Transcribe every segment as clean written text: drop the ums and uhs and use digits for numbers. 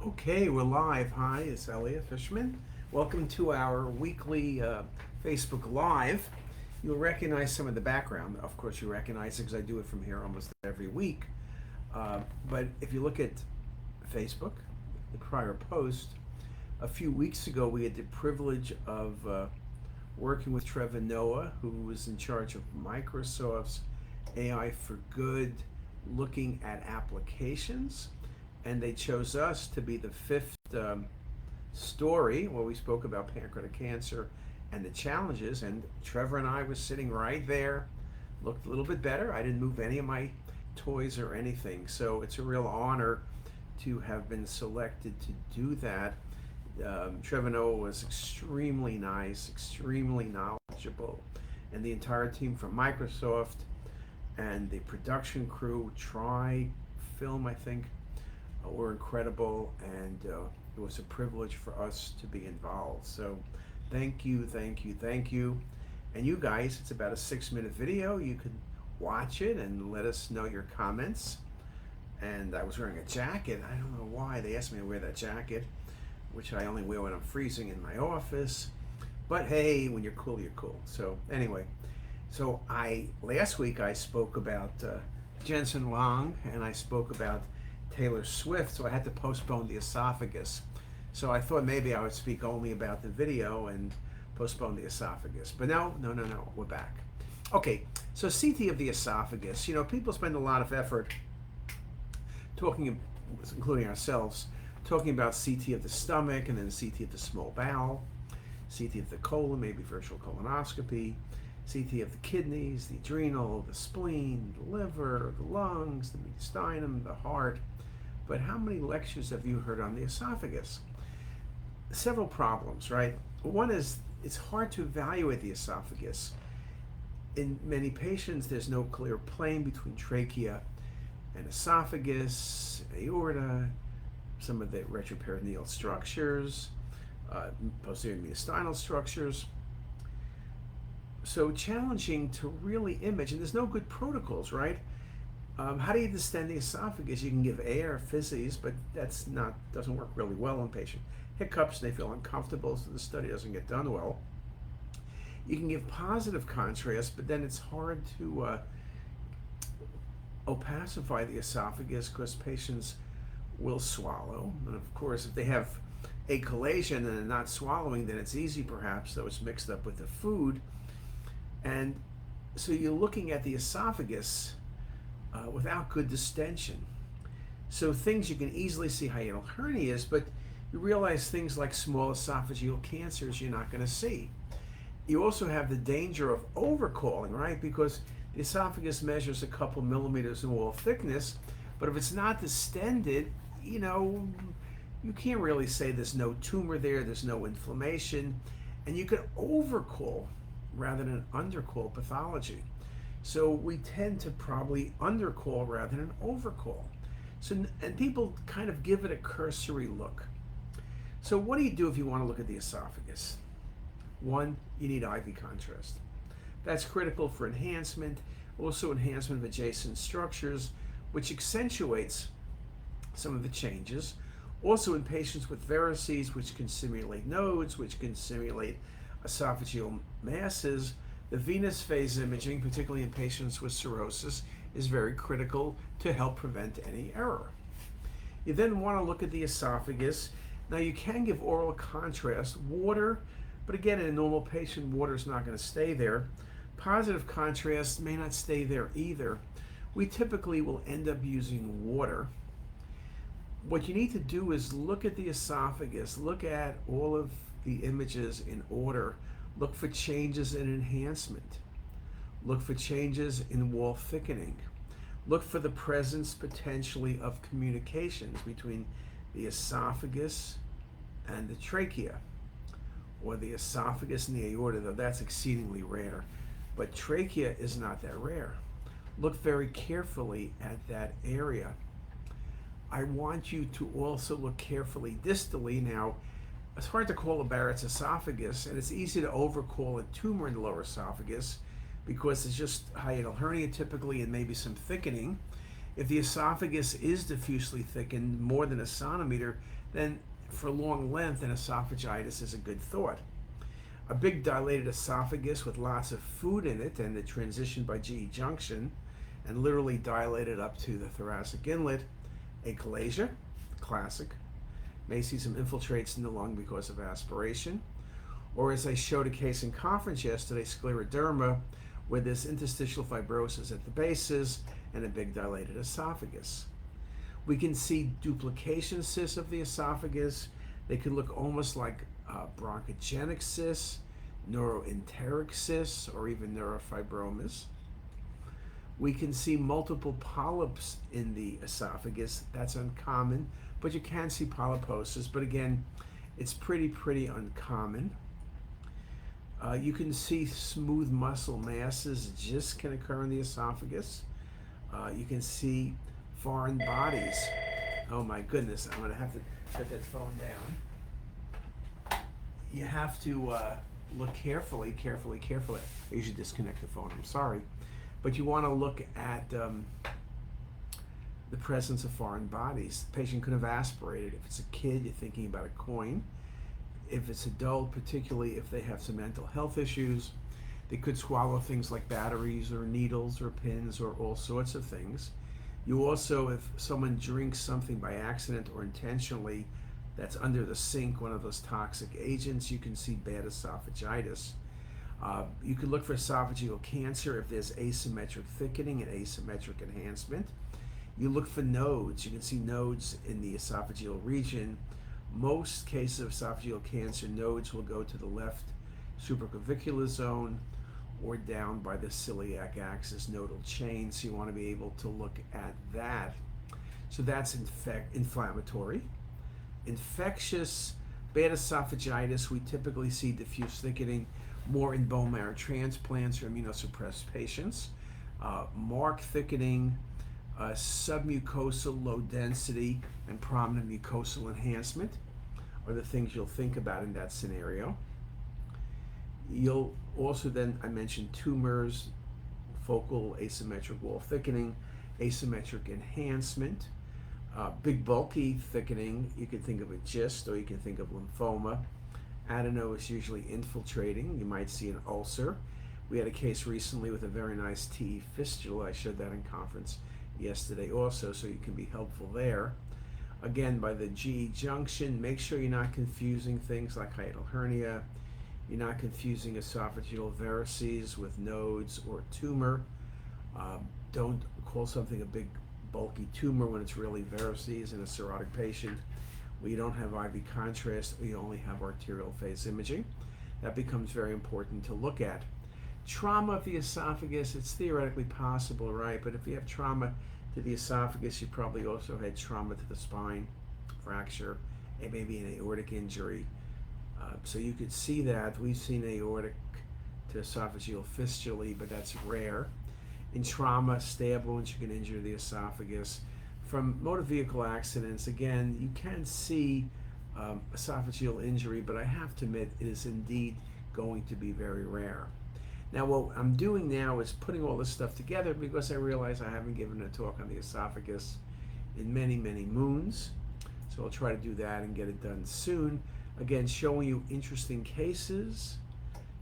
Okay, we're live. Hi, it's Elliot Fishman. Welcome to our weekly Facebook Live. You'll recognize some of the background. Of course, you recognize it because I do it from here almost every week. But if you look at Facebook, the prior post, a few weeks ago we had the privilege of working with Trevor, who was in charge of Microsoft's AI for Good, looking at applications, and they chose us to be the fifth story where we spoke about pancreatic cancer and the challenges. And Trevor and I was sitting right there, looked a little bit better. I didn't move any of my toys or anything, so it's a real honor to have been selected to do that. Trevor was extremely nice, extremely knowledgeable, and the entire team from Microsoft and the production crew, Film, I think, were incredible, and it was a privilege for us to be involved. So thank you, thank you, thank you. And you guys, it's about a 6-minute video. You can watch it and let us know your comments. And I was wearing a jacket. I don't know why they asked me to wear that jacket, which I only wear when I'm freezing in my office. But hey, when you're cool, you're cool. So anyway, last week I spoke about Jensen Long, and I spoke about Taylor Swift, so I had to postpone the esophagus. So I thought maybe I would speak only about the video and postpone the esophagus. But no, we're back. Okay, so CT of the esophagus. You know, people spend a lot of effort talking, including ourselves, talking about CT of the stomach and then CT of the small bowel, CT of the colon, maybe virtual colonoscopy, CT of the kidneys, the adrenal, the spleen, the liver, the lungs, the mediastinum, the heart. But how many lectures have you heard on the esophagus? Several problems, right? One is it's hard to evaluate the esophagus. In many patients, there's no clear plane between trachea and esophagus, aorta, some of the retroperitoneal structures, posterior mediastinal structures. So challenging to really image, and there's no good protocols, right? How do you distend the esophagus? You can give air, physes, but doesn't work really well on patient hiccups. They feel uncomfortable, so the study doesn't get done well. You can give positive contrast, but then it's hard to opacify the esophagus because patients will swallow. And of course, if they have achalasia and they're not swallowing, then it's easy perhaps, though it's mixed up with the food. And so you're looking at the esophagus without good distension. So things you can easily see hiatal hernias, but you realize things like small esophageal cancers you're not going to see. You also have the danger of overcalling, right? Because the esophagus measures a couple millimeters in wall thickness, but if it's not distended, you know, you can't really say there's no tumor there, there's no inflammation, and you could overcall rather than undercall pathology. So we tend to probably undercall rather than overcall. So, and people kind of give it a cursory look. So what do you do if you want to look at the esophagus? One, you need IV contrast. That's critical for enhancement, also enhancement of adjacent structures, which accentuates some of the changes. Also in patients with varices, which can simulate nodes, which can simulate esophageal masses, the venous phase imaging, particularly in patients with cirrhosis, is very critical to help prevent any error. You then want to look at the esophagus. Now you can give oral contrast, water, but again, in a normal patient, water is not going to stay there. Positive contrast may not stay there either. We typically will end up using water. What you need to do is look at the esophagus, look at all of the images in order, look for changes in enhancement, look for changes in wall thickening, look for the presence potentially of communications between the esophagus and the trachea, or the esophagus and the aorta, though that's exceedingly rare. But trachea is not that rare. Look very carefully at that area. I want you to also look carefully distally. Now, it's hard to call a Barrett's esophagus, and it's easy to overcall a tumor in the lower esophagus because it's just hiatal hernia typically and maybe some thickening. If the esophagus is diffusely thickened more than a centimeter, then for long length, an esophagitis is a good thought. A big dilated esophagus with lots of food in it and the transition by GE junction and literally dilated up to the thoracic inlet, achalasia, classic. May see some infiltrates in the lung because of aspiration. Or as I showed a case in conference yesterday, scleroderma, where there's interstitial fibrosis at the bases and a big dilated esophagus. We can see duplication cysts of the esophagus. They can look almost like bronchogenic cysts, neuroenteric cysts, or even neurofibromas. We can see multiple polyps in the esophagus. That's uncommon, but you can see polyposis. But again, it's pretty uncommon. You can see smooth muscle masses just can occur in the esophagus. You can see foreign bodies. Oh my goodness, I'm going to have to put that phone down. You have to look carefully. I usually disconnect the phone, I'm sorry. But you want to look at the presence of foreign bodies. The patient could have aspirated. If it's a kid, you're thinking about a coin. If it's adult, particularly if they have some mental health issues, they could swallow things like batteries or needles or pins or all sorts of things. You also, if someone drinks something by accident or intentionally that's under the sink, one of those toxic agents, you can see bad esophagitis. You can look for esophageal cancer if there's asymmetric thickening and asymmetric enhancement. You look for nodes. You can see nodes in the esophageal region. Most cases of esophageal cancer, nodes will go to the left supraclavicular zone or down by the celiac axis nodal chain, so you want to be able to look at that. So that's inflammatory. Infectious, bad esophagitis, we typically see diffuse thickening more in bone marrow transplants or immunosuppressed patients. Marked thickening, submucosal low density, and prominent mucosal enhancement are the things you'll think about in that scenario. You'll also then, I mentioned tumors, focal asymmetric wall thickening, asymmetric enhancement, big bulky thickening. You can think of a GIST or you can think of lymphoma. Adeno is usually infiltrating. You might see an ulcer. We had a case recently with a very nice TE fistula. I showed that in conference yesterday also, so you can be helpful there. Again, by the GE junction, make sure you're not confusing things like hiatal hernia. You're not confusing esophageal varices with nodes or tumor. Don't call something a big bulky tumor when it's really varices in a cirrhotic patient where you don't have IV contrast or you only have arterial phase imaging. That becomes very important to look at. Trauma of the esophagus, it's theoretically possible, right? But if you have trauma to the esophagus, you probably also had trauma to the spine, fracture, and maybe an aortic injury. So you could see that. We've seen aortic to esophageal fistulae, but that's rare. In trauma, stab wounds, you can injure the esophagus. From motor vehicle accidents, again, you can see esophageal injury, but I have to admit it is indeed going to be very rare. Now, what I'm doing now is putting all this stuff together because I realize I haven't given a talk on the esophagus in many moons. So I'll try to do that and get it done soon. Again, showing you interesting cases,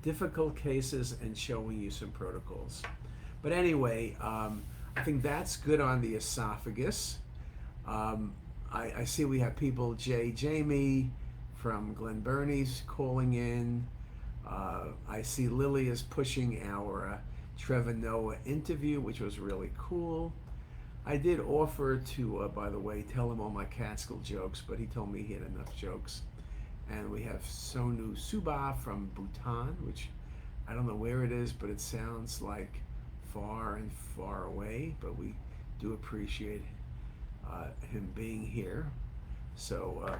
difficult cases, and showing you some protocols. But anyway, I think that's good on the esophagus. I see we have people, Jamie from Glen Burnie's calling in. I see Lily is pushing our Trevor Noah interview, which was really cool. I did offer to, by the way, tell him all my Catskill jokes, but he told me he had enough jokes. And we have Sonu Suba from Bhutan, which I don't know where it is, but it sounds like far and far away, but we do appreciate him being here. So,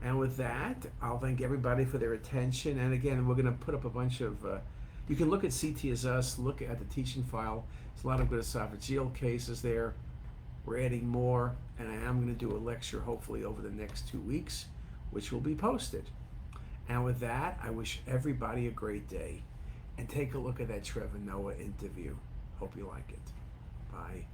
and with that, I'll thank everybody for their attention. And again, we're going to put up a bunch of, you can look at CTisus, look at the teaching file. There's a lot of good esophageal cases there. We're adding more, and I am going to do a lecture hopefully over the next 2 weeks, which will be posted. And with that, I wish everybody a great day. And take a look at that Trevor Noah interview. Hope you like it. Bye.